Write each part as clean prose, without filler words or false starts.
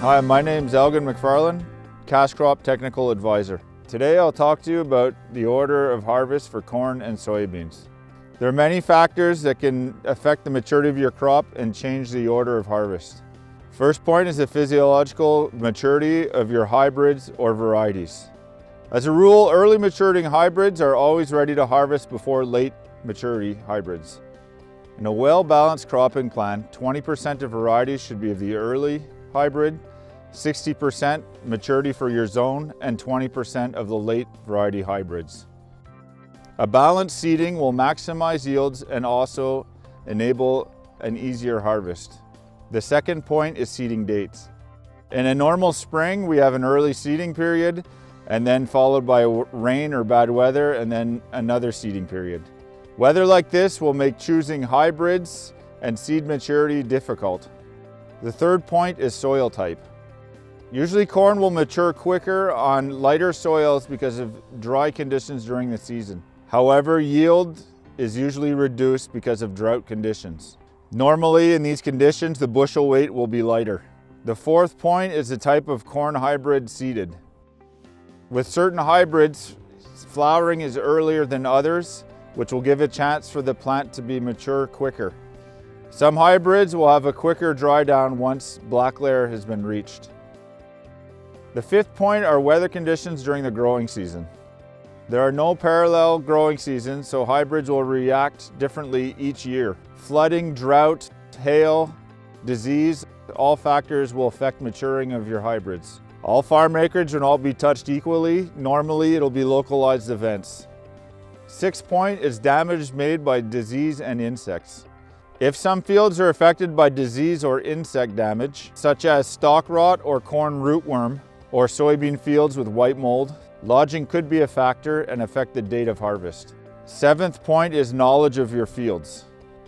Hi, my name is Elgin Macfarlane, Cash Crop Technical Advisor. Today I'll talk to you about the order of harvest for corn and soybeans. There are many factors that can affect the maturity of your crop and change the order of harvest. First point is the physiological maturity of your hybrids or varieties. As a rule, early maturing hybrids are always ready to harvest before late maturity hybrids. In a well-balanced cropping plan, 20% of varieties should be of the early hybrid, 60% maturity for your zone, and 20% of the late variety hybrids. A balanced seeding will maximize yields and also enable an easier harvest. The second point is seeding dates. In a normal spring, we have an early seeding period and then followed by rain or bad weather and then another seeding period. Weather like this will make choosing hybrids and seed maturity difficult. The third point is soil type. Usually corn will mature quicker on lighter soils because of dry conditions during the season. However, yield is usually reduced because of drought conditions. Normally in these conditions, the bushel weight will be lighter. The fourth point is the type of corn hybrid seeded. With certain hybrids, flowering is earlier than others, which will give a chance for the plant to be mature quicker. Some hybrids will have a quicker dry down once black layer has been reached. The fifth point are weather conditions during the growing season. There are no parallel growing seasons, so hybrids will react differently each year. Flooding, drought, hail, disease, all factors will affect maturing of your hybrids. All farm acreage will all be touched equally. Normally it'll be localized events. Sixth point is damage made by disease and insects. If some fields are affected by disease or insect damage, such as stalk rot or corn rootworm, or soybean fields with white mold, lodging could be a factor and affect the date of harvest. Seventh point is knowledge of your fields.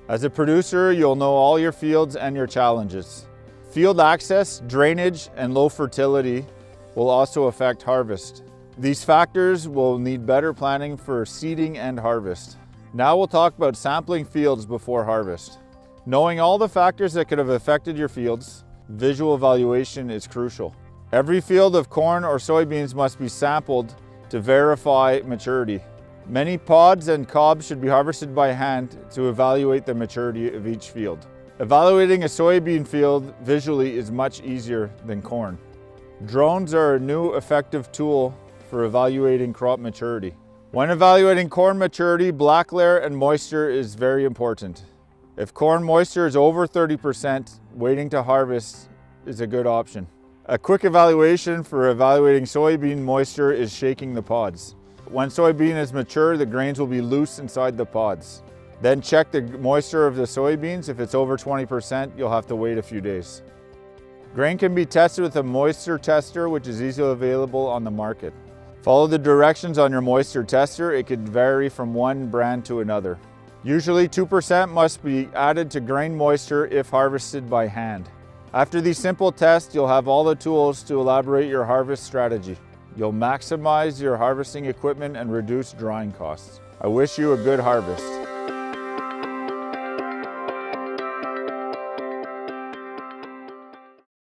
As a producer, you'll know all your fields and your challenges. Field access, drainage, and low fertility will also affect harvest. These factors will need better planning for seeding and harvest. Now we'll talk about sampling fields before harvest. Knowing all the factors that could have affected your fields, visual evaluation is crucial. Every field of corn or soybeans must be sampled to verify maturity. Many pods and cobs should be harvested by hand to evaluate the maturity of each field. Evaluating a soybean field visually is much easier than corn. Drones are a new effective tool for evaluating crop maturity. When evaluating corn maturity, black layer and moisture is very important. If corn moisture is over 30%, waiting to harvest is a good option. A quick evaluation for evaluating soybean moisture is shaking the pods. When soybean is mature, the grains will be loose inside the pods. Then check the moisture of the soybeans. If it's over 20%, you'll have to wait a few days. Grain can be tested with a moisture tester, which is easily available on the market. Follow the directions on your moisture tester. It could vary from one brand to another. Usually 2% must be added to grain moisture if harvested by hand. After these simple tests, you'll have all the tools to elaborate your harvest strategy. You'll maximize your harvesting equipment and reduce drying costs. I wish you a good harvest.